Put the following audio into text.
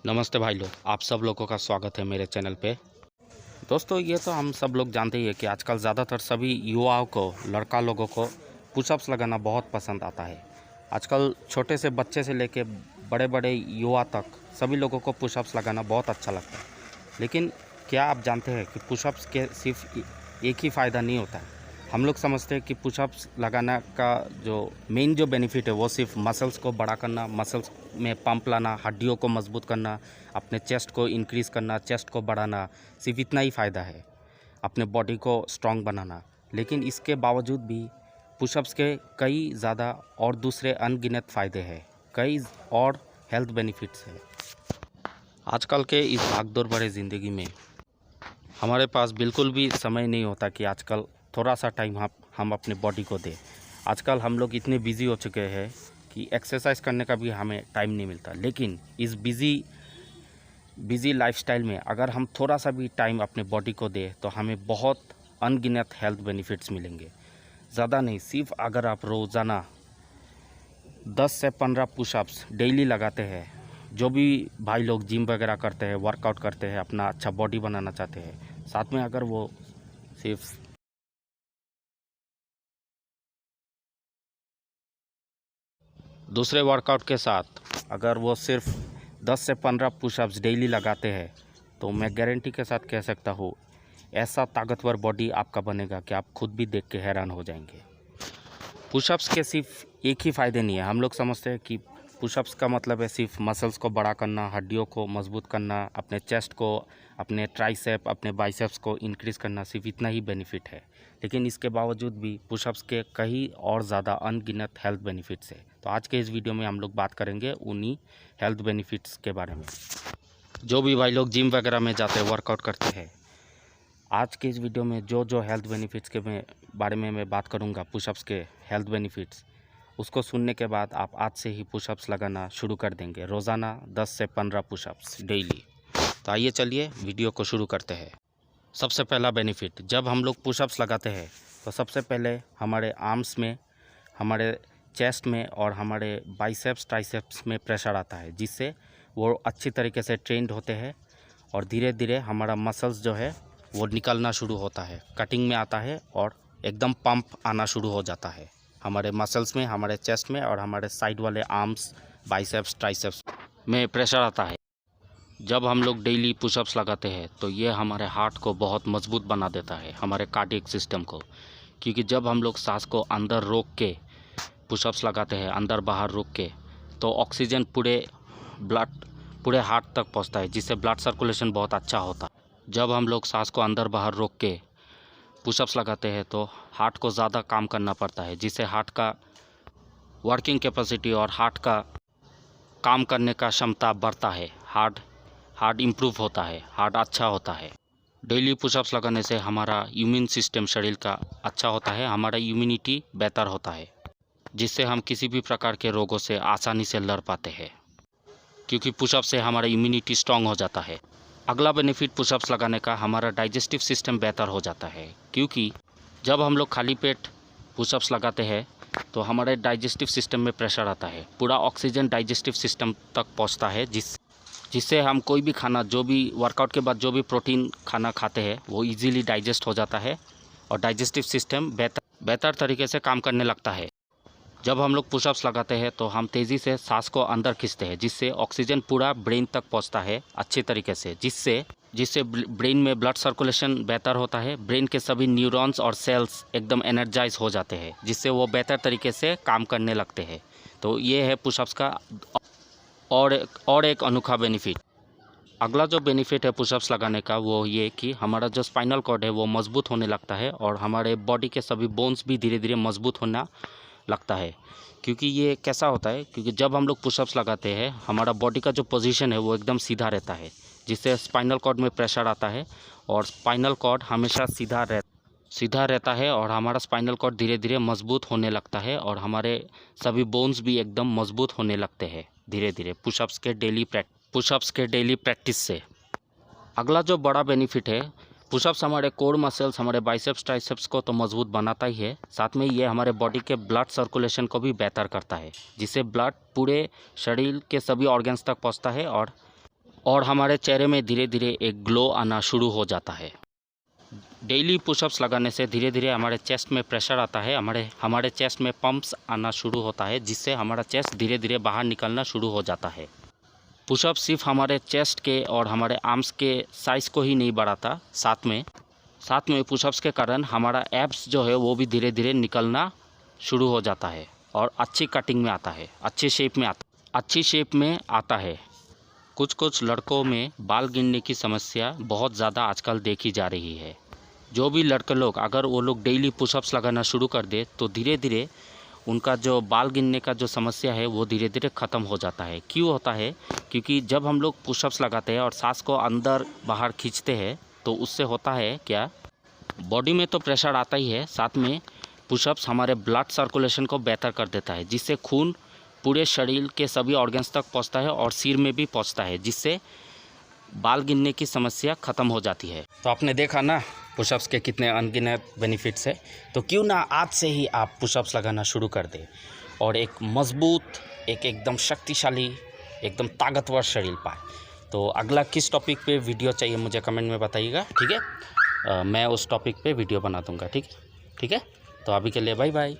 नमस्ते भाई लोग, आप सब लोगों का स्वागत है मेरे चैनल पे। दोस्तों, ये तो हम सब लोग जानते ही है कि आजकल ज़्यादातर सभी युवाओं को, लड़का लोगों को पुशअप्स लगाना बहुत पसंद आता है। आजकल छोटे से बच्चे से लेके बड़े बड़े युवा तक सभी लोगों को पुशअप्स लगाना बहुत अच्छा लगता है। लेकिन क्या आप जानते हैं कि पुशअप्स के सिर्फ एक ही फ़ायदा नहीं होता है। हम लोग समझते हैं कि पुशअप्स लगाना का जो मेन जो बेनिफिट है वो सिर्फ मसल्स को बड़ा करना, मसल्स में पंप लाना, हड्डियों को मजबूत करना, अपने चेस्ट को इंक्रीज़ करना, चेस्ट को बढ़ाना, सिर्फ इतना ही फ़ायदा है, अपने बॉडी को स्ट्रॉन्ग बनाना। लेकिन इसके बावजूद भी पुशअप्स के कई ज़्यादा और दूसरे अनगिनत फ़ायदे हैं, कई और हेल्थ बेनिफिट्स हैं। आजकल के इस भागदौड़ भरे ज़िंदगी में हमारे पास बिल्कुल भी समय नहीं होता कि आजकल थोड़ा सा टाइम हम अपने बॉडी को दें। आजकल हम लोग इतने बिज़ी हो चुके हैं कि एक्सरसाइज करने का भी हमें टाइम नहीं मिलता। लेकिन इस बिज़ी लाइफस्टाइल में अगर हम थोड़ा सा भी टाइम अपने बॉडी को दें तो हमें बहुत अनगिनत हेल्थ बेनिफिट्स मिलेंगे। ज़्यादा नहीं, सिर्फ अगर आप रोज़ाना 10 से 15 पुशअप्स डेली लगाते हैं, जो भी भाई लोग जिम वगैरह करते हैं, वर्कआउट करते हैं, अपना अच्छा बॉडी बनाना चाहते हैं, साथ में अगर वो सिर्फ दूसरे वर्कआउट के साथ अगर वो सिर्फ 10 से 15 पुशअप्स डेली लगाते हैं तो मैं गारंटी के साथ कह सकता हूँ ऐसा ताकतवर बॉडी आपका बनेगा कि आप खुद भी देख के हैरान हो जाएंगे। पुशअप्स के सिर्फ एक ही फ़ायदे नहीं है। हम लोग समझते हैं कि पुशअप्स का मतलब है सिर्फ मसल्स को बड़ा करना, हड्डियों को मजबूत करना, अपने चेस्ट को, अपने ट्राइसेप, अपने बाइसेप्स को इंक्रीज़ करना, सिर्फ इतना ही बेनिफिट है। लेकिन इसके बावजूद भी पुशअप्स के कई और ज़्यादा अनगिनत हेल्थ बेनिफिट्स है। तो आज के इस वीडियो में हम लोग बात करेंगे उन्हीं हेल्थ बेनिफिट्स के बारे में। जो भी भाई लोग जिम वगैरह में जाते हैं, वर्कआउट करते हैं, आज के इस वीडियो में जो हेल्थ बेनिफिट्स के बारे में मैं बात करूंगा, पुशअप्स के हेल्थ बेनिफिट्स, उसको सुनने के बाद आप आज से ही पुशअप्स लगाना शुरू कर देंगे। रोज़ाना 10 से 15 पुशअप्स डेली। तो आइए चलिए वीडियो को शुरू करते हैं। सबसे पहला बेनिफिट, जब हम लोग पुशअप्स लगाते हैं तो सबसे पहले हमारे आर्म्स में, हमारे चेस्ट में और हमारे बाइसेप्स ट्राइसेप्स में प्रेशर आता है, जिससे वो अच्छी तरीके से ट्रेंड होते हैं और धीरे धीरे हमारा मसल्स जो है वो निकलना शुरू होता है, कटिंग में आता है और एकदम पंप आना शुरू हो जाता है हमारे मसल्स में, हमारे चेस्ट में और हमारे साइड वाले आर्म्स, बाइसेप्स ट्राइसेप्स में प्रेशर आता है। जब हम लोग डेली पुशअप्स लगाते हैं तो ये हमारे हार्ट को बहुत मजबूत बना देता है, हमारे कार्डियक सिस्टम को। क्योंकि जब हम लोग सांस को अंदर रोक के पुशअप्स लगाते हैं, अंदर बाहर रोक के, तो ऑक्सीजन पूरे हार्ट तक पहुंचता है, जिससे ब्लड सर्कुलेशन बहुत अच्छा होता है। जब हम लोग सांस को अंदर बाहर रोक के पुशअप्स लगाते हैं तो हार्ट को ज़्यादा काम करना पड़ता है, जिससे हार्ट का वर्किंग कैपेसिटी और हार्ट का काम करने का क्षमता बढ़ता है, हार्ट इम्प्रूव होता है, हार्ट अच्छा होता है। डेली पुशअप्स लगाने से हमारा इम्यून सिस्टम शरीर का अच्छा होता है, हमारा इम्यूनिटी बेहतर होता है, जिससे हम किसी भी प्रकार के रोगों से आसानी से लड़ पाते हैं, क्योंकि पुशअप से हमारा इम्यूनिटी स्ट्रांग हो जाता है। अगला बेनिफिट पुशअप्स लगाने का, हमारा डाइजेस्टिव सिस्टम बेहतर हो जाता है। क्योंकि जब हम लोग खाली पेट पुशअप्स लगाते हैं तो हमारे डाइजेस्टिव सिस्टम में प्रेशर आता है, पूरा ऑक्सीजन डाइजेस्टिव सिस्टम तक पहुंचता है, जिससे हम कोई भी खाना, जो भी वर्कआउट के बाद जो भी प्रोटीन खाना खाते हैं वो इजीली डाइजेस्ट हो जाता है और डाइजेस्टिव सिस्टम बेहतर तरीके से काम करने लगता है। जब हम लोग पुशअप्स लगाते हैं तो हम तेज़ी से सांस को अंदर खींचते हैं, जिससे ऑक्सीजन पूरा ब्रेन तक पहुंचता है अच्छे तरीके से, जिससे ब्रेन में ब्लड सर्कुलेशन बेहतर होता है। ब्रेन के सभी न्यूरॉन्स और सेल्स एकदम एनर्जाइज हो जाते हैं, जिससे वो बेहतर तरीके से काम करने लगते हैं। तो ये है पुशअप्स का और एक अनोखा बेनिफिट। अगला जो बेनिफिट है पुशअप्स लगाने का वो ये कि हमारा जो स्पाइनल कॉर्ड है वो मजबूत होने लगता है और हमारे बॉडी के सभी बोन्स भी धीरे धीरे मजबूत होना लगता है। क्योंकि ये कैसा होता है, क्योंकि जब हम लोग पुशअप्स लगाते हैं हमारा बॉडी का जो पोजीशन है वो एकदम सीधा रहता है, जिससे स्पाइनल कॉर्ड में प्रेशर आता है और स्पाइनल कॉर्ड हमेशा सीधा रहता है और हमारा स्पाइनल कॉर्ड धीरे धीरे मजबूत होने लगता है और हमारे सभी बोन्स भी एकदम मजबूत होने लगते हैं धीरे धीरे पुशअप्स के डेली प्रैक्टिस से। अगला जो बड़ा बेनिफिट है, पुशअप्स हमारे कोर मसल्स, हमारे बाइसेप्स ट्राइसेप्स को तो मजबूत बनाता ही है, साथ में ये हमारे बॉडी के ब्लड सर्कुलेशन को भी बेहतर करता है, जिससे ब्लड पूरे शरीर के सभी ऑर्गन्स तक पहुंचता है और हमारे चेहरे में धीरे धीरे एक ग्लो आना शुरू हो जाता है। डेली पुशअप्स लगाने से धीरे धीरे हमारे चेस्ट में प्रेशर आता है, हमारे चेस्ट में पंप्स आना शुरू होता है, जिससे हमारा चेस्ट धीरे धीरे बाहर निकलना शुरू हो जाता है। पुशअप सिर्फ हमारे चेस्ट के और हमारे आर्म्स के साइज़ को ही नहीं बढ़ाता, साथ में पुशअप्स के कारण हमारा एब्स जो है वो भी धीरे धीरे निकलना शुरू हो जाता है और अच्छी कटिंग में आता है, अच्छी शेप में आता है। कुछ लड़कों में बाल गिरने की समस्या बहुत ज़्यादा आजकल देखी जा रही है। जो भी लड़के लोग अगर वो लोग डेली पुशअप्स लगाना शुरू कर दे तो धीरे धीरे उनका जो बाल गिरने का जो समस्या है वो धीरे धीरे ख़त्म हो जाता है। क्यों होता है? क्योंकि जब हम लोग पुशअप्स लगाते हैं और सांस को अंदर बाहर खींचते हैं तो उससे होता है क्या, बॉडी में तो प्रेशर आता ही है, साथ में पुशअप्स हमारे ब्लड सर्कुलेशन को बेहतर कर देता है, जिससे खून पूरे शरीर के सभी ऑर्गन्स तक पहुंचता है और सिर में भी पहुंचता है, जिससे बाल गिरने की समस्या ख़त्म हो जाती है। तो आपने देखा ना पुशअप्स के कितने अनगिनत बेनिफिट्स है। तो क्यों ना आज से ही आप पुशअप्स लगाना शुरू कर दें और एक मजबूत, एकदम शक्तिशाली, एकदम ताकतवर शरीर पाए। तो अगला किस टॉपिक पे वीडियो चाहिए मुझे कमेंट में बताइएगा, ठीक है? मैं उस टॉपिक पे वीडियो बना दूंगा, ठीक है? तो अभी के लिए बाय बाय।